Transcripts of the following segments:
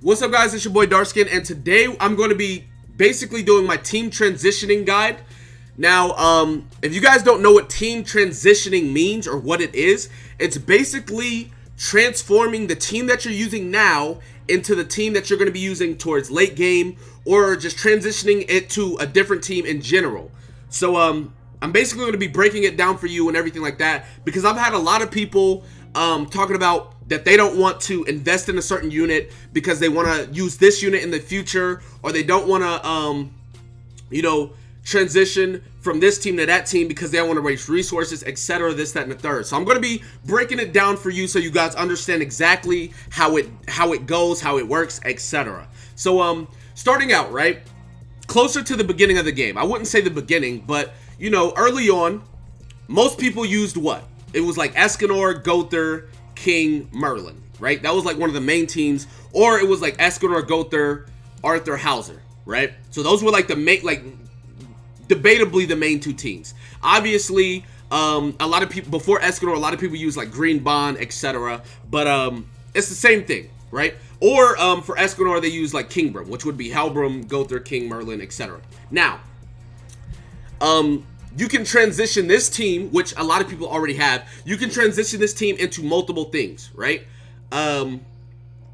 What's up, guys? It's your boy Darskin, and today I'm going to be basically doing my team transitioning guide. Now, if you guys don't know what team transitioning means or what it is, it's basically transforming the team that you're using now into the team that you're going to be using towards late game, or just transitioning it to a different team in general. So, I'm basically going to be breaking it down for you and everything like that, because I've had a lot of people talking about that they don't want to invest in a certain unit because they want to use this unit in the future, or they don't want to, transition from this team to that team because they don't want to waste resources, etc., this, that, and the third. So I'm going to be breaking it down for you so you guys understand exactly how it goes, how it works, etc. So starting out, right, closer to the beginning of the game. I wouldn't say the beginning, but early on, most people used what? It was like Escanor, Gowther, King, Merlin, right? That was like one of the main teams. Or it was like Escanor, Gowther, Arthur, Hauser, right? So those were like the main, like debatably the main two teams. Obviously, a lot of people before Escanor, a lot of people use like Green Bond, etc. But it's the same thing, right? Or for Escanor, they use like Kingbrum, which would be Halbram, Gowther, King, Merlin, etc. Now, you can transition this team, which a lot of people already have. You can transition this team into multiple things, right?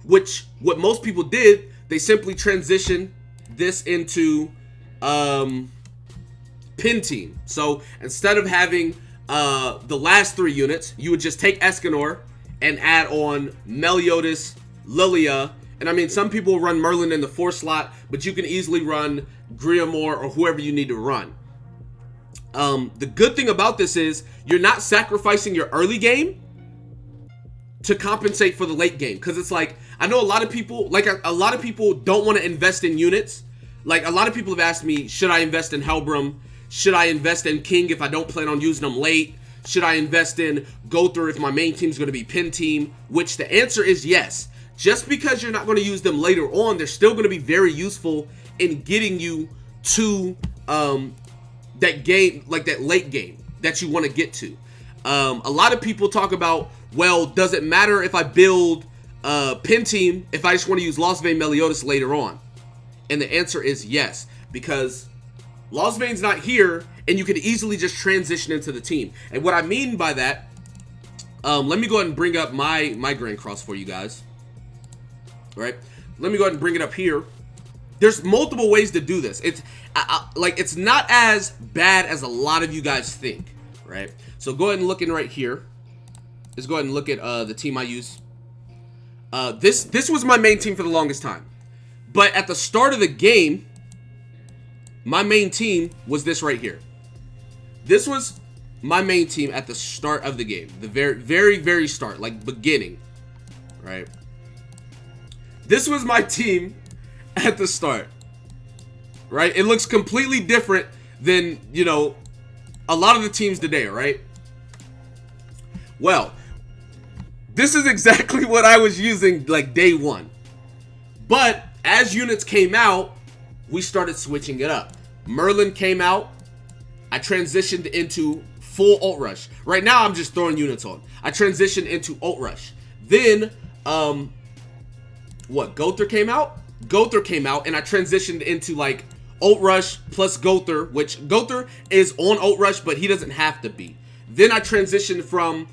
Which what most people did, they simply transitioned this into pin team. So instead of having the last three units, you would just take Escanor and add on Meliodas, Lilia, and I mean, some people run Merlin in the 4 slot, but you can easily run Griamore or whoever you need to run. The good thing about this is you're not sacrificing your early game to compensate for the late game, because it's like, I know a lot of people, like a lot of people don't want to invest in units. Like a lot of people have asked me, should I invest in Halbram? Should I invest in King if I don't plan on using them late? Should I invest in Gowther if my main team is going to be pin team? Which the answer is yes. Just because you're not going to use them later on, they're still going to be very useful in getting you to that game, like that late game that you want to get to. A lot of people talk about, well, does it matter if I build pin team if I just want to use Lostvayne Meliodas later on? And the answer is yes, because Lostvayne's not here, and you can easily just transition into the team. And what I mean by that, let me go ahead and bring up my Grand Cross for you guys. All right, let me go ahead and bring it up here. There's multiple ways to do this. It's like, it's not as bad as a lot of you guys think, right? So go ahead and look in right here. Let's go ahead and look at the team I use. This was my main team for the longest time. But at the start of the game, my main team was this right here. This was my main team at the start of the game. The very, very start, like beginning, right? This was my team at the start, right? It looks completely different than, a lot of the teams today, right? Well, this is exactly what I was using like day one. But as units came out, we started switching it up. Merlin came out. I transitioned into full ult rush. Right now, I'm just throwing units on. I transitioned into ult rush. Then, Gowther came out? Gowther came out, and I transitioned into like ult rush plus Gowther, which Gowther is on ult rush, but he doesn't have to be. Then I transitioned from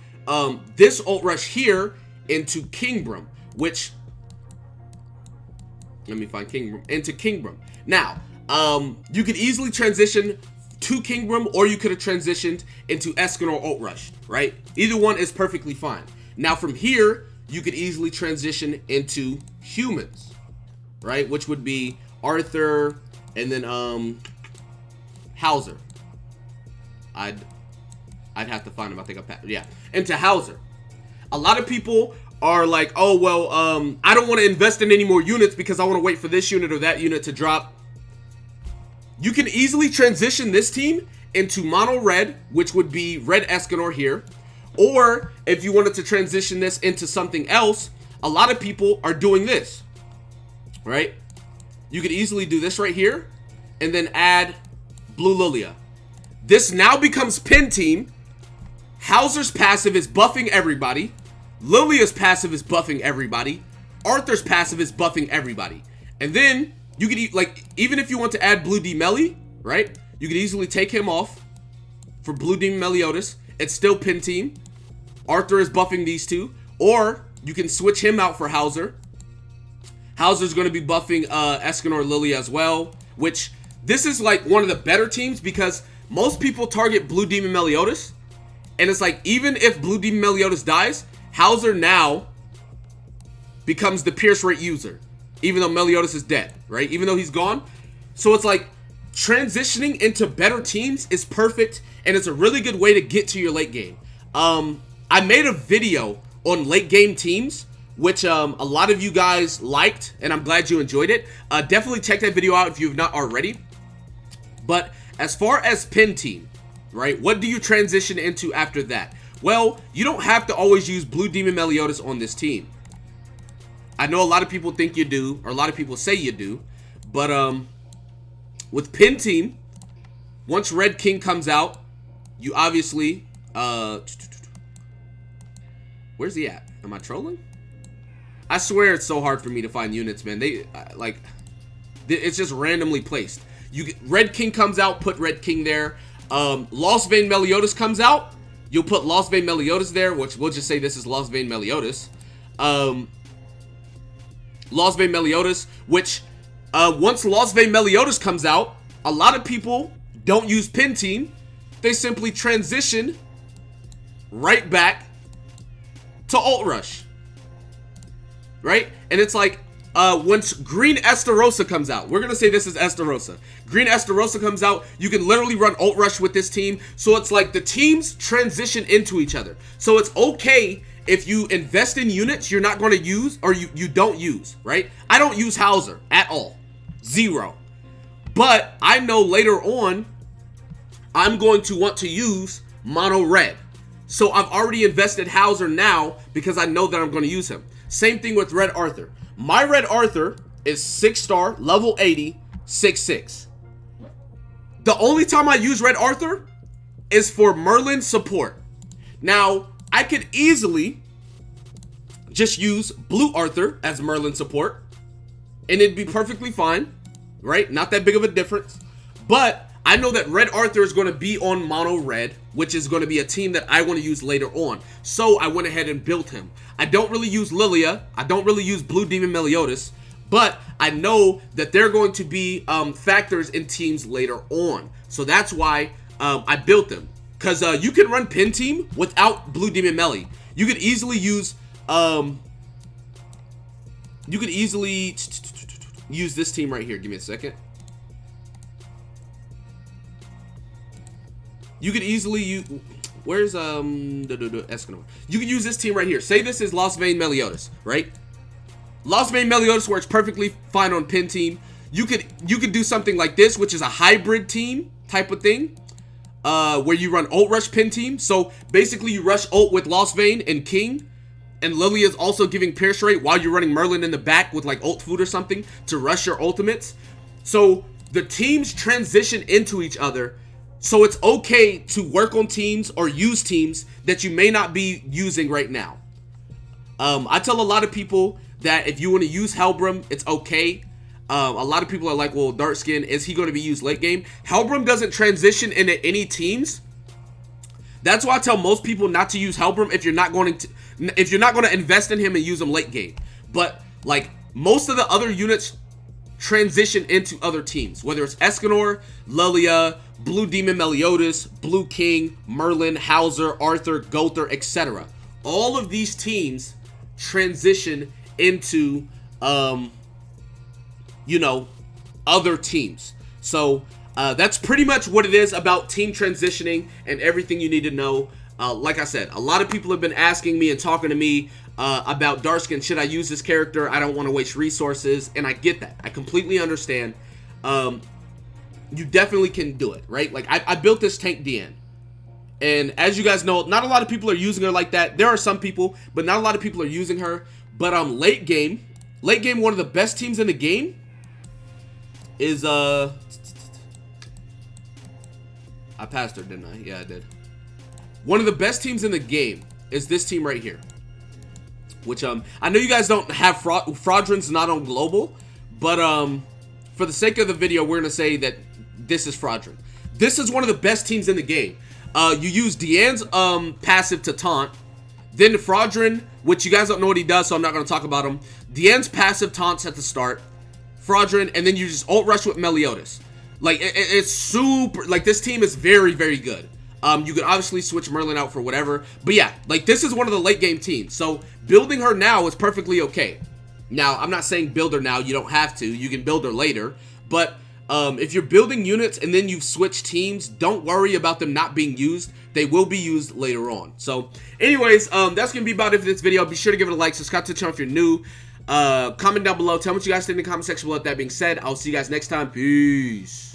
this ult rush here into Kingbrum, which, let me find Kingbrum, into Kingbrum. Now, you could easily transition to Kingbrum, or you could have transitioned into Escanor ult rush, right? Either one is perfectly fine. Now from here, you could easily transition into humans, right? Which would be Arthur and then Hauser. I'd have to find him. I think into Hauser. A lot of people are like, oh well, I don't want to invest in any more units because I want to wait for this unit or that unit to drop. You can easily transition this team into mono red, which would be red Escanor here. Or if you wanted to transition this into something else, a lot of people are doing this, right? You could easily do this right here and then add blue Lilia. This now becomes pin team. Hauser's passive is buffing everybody. Lilia's passive is buffing everybody. Arthur's passive is buffing everybody. And then you could, like, even if you want to add Blue D Melly, right? You could easily take him off for Blue Demon Meliodas. It's still pin team. Arthur is buffing these two. Or you can switch him out for Hauser. Hauser's going to be buffing Escanor Lilia as well. Which, this is like one of the better teams because most people target Blue Demon Meliodas. And it's like, even if Blue Demon Meliodas dies, Hauser now becomes the Pierce rate user. Even though Meliodas is dead, right? Even though he's gone. So it's like, transitioning into better teams is perfect. And it's a really good way to get to your late game. I made a video on late game teams, which a lot of you guys liked. And I'm glad you enjoyed it. Definitely check that video out if you've not already. But as far as pin team, right? What do you transition into after that? Well, you don't have to always use Blue Demon Meliodas on this team. I know a lot of people think you do, or a lot of people say you do, but with pin team, once Red King comes out, you obviously where's he at? Am I trolling? I swear it's so hard for me to find units, man. They like it's just randomly placed. Red King comes out, put Red King there. Lost Vein Meliodas comes out, you'll put Lost Vein Meliodas there, which we'll just say this is Lost Vein Meliodas. Lost Vein Meliodas, which once Lost Vein Meliodas comes out, a lot of people don't use pin team. They simply transition right back to ult rush, right? And it's like once Green Estarossa comes out, we're gonna say this is Estarossa. Green Estarossa comes out, you can literally run ult rush with this team. So it's like the teams transition into each other. So it's okay if you invest in units you're not going to use, or you don't use, right? I don't use Hauser at all. 0. But I know later on, I'm going to want to use Mono Red. So I've already invested Hauser now because I know that I'm going to use him. Same thing with Red Arthur. My Red Arthur is 6-star, level 80, 6-6. The only time I use Red Arthur is for Merlin support. Now, I could easily just use Blue Arthur as Merlin support, and it'd be perfectly fine, right? Not that big of a difference. But I know that Red Arthur is going to be on Mono Red, which is going to be a team that I want to use later on. So I went ahead and built him. I don't really use Lilia. I don't really use Blue Demon Meliodas. But I know that they're going to be factors in teams later on. So that's why I built them. Because you can run pin team without Blue Demon Melly. You could easily use use this team right here. Give me a second. You could easily use, where's Escanor? You could use this team right here. Say this is Lost Vein Meliodas, right? Lost Vein Meliodas works perfectly fine on pin team. You could do something like this, which is a hybrid team type of thing. Where you run ult rush pin team. So basically you rush ult with Lost Vein and King, and Lilia is also giving Pierce rate while you're running Merlin in the back with like ult food or something to rush your ultimates. So the teams transition into each other. So it's okay to work on teams or use teams that you may not be using right now. I tell a lot of people that if you want to use Helbram, it's okay. A lot of people are like, well, Darkskin, is he going to be used late game? Helbram doesn't transition into any teams. That's why I tell most people not to use Helbram if you're not going to invest in him and use him late game. But like most of the other units transition into other teams, whether it's Escanor, Lilia, Blue Demon Meliodas, Blue King, Merlin, Hauser, Arthur, Gother, etc. All of these teams transition into you know, other teams. So that's pretty much what it is about team transitioning and everything you need to know. Like I said, a lot of people have been asking me and talking to me about Darkskin. Should I use this character? I don't want to waste resources, and I get that. I completely understand. You definitely can do it, right? Like I built this tank DN, and as you guys know, not a lot of people are using her like that. There are some people, but not a lot of people are using her. But late game, one of the best teams in the game is I passed her, didn't I? Yeah, I did. One of the best teams in the game is this team right here. which I know you guys don't have Fraudron's not on global, but for the sake of the video, we're gonna say that this is Fraudron. This is one of the best teams in the game. You use Diane's passive to taunt, then the Fraudron, which you guys don't know what he does, so I'm not gonna talk about him. Diane's passive taunts at the start, Fraudron, and then you just ult rush with Meliodas. Like it's super. Like this team is very, very good. You can obviously switch Merlin out for whatever, but yeah, like this is one of the late game teams. So building her now is perfectly okay. Now I'm not saying build her now. You don't have to. You can build her later, but if you're building units and then you've switched teams, don't worry about them not being used. They will be used later on. So anyways, that's gonna be about it for this video. Be sure to give it a like, subscribe to the channel if you're new. Comment down below, tell me what you guys think in the comment section below. With that being said, I'll see you guys next time. Peace.